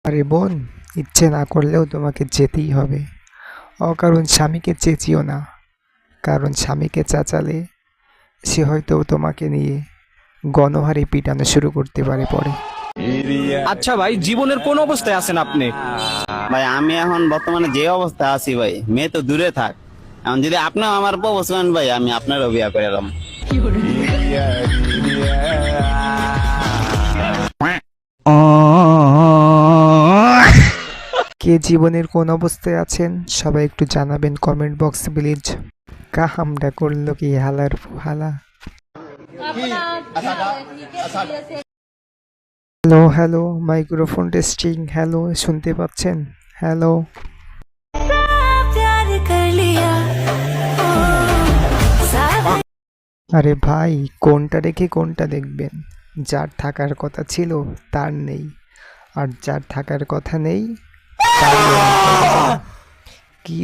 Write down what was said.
আরে বোন, ইচ্ছে না করলেও তোমাকে যেতেই হবে। অকারণ স্বামীকে চেঁচিও না, কারণ স্বামীকে চেঁচালে সে হয়তো তোমাকে নিয়ে গণহারে পিটানো শুরু করতে পারে পরে। আচ্ছা ভাই, জীবনের কোন অবস্থায় আছেন আপনি? ভাই আমি এখন বর্তমানে যে অবস্থায় আছি ভাই, মেয়ে তো দূরে থাক, এখন যদি আপনিও আমার প্রপোজ করেন ভাই, আমি আপনারও বিয়া করে এলাম। কে জীবনের কোন অবস্থায় আছেন সবাই একটু জানাবেন কমেন্ট বক্সে প্লিজ। কাহামটা করলো কি হালার হালা। Hello hello, microphone testing. Hello, শুনতে পাচ্ছেন? হ্যালো। আরে ভাই, কোনটা রেখে কোনটা দেখবেন? যার থাকার কথা ছিল তার নেই, আর যার থাকার কথা নেই তার কি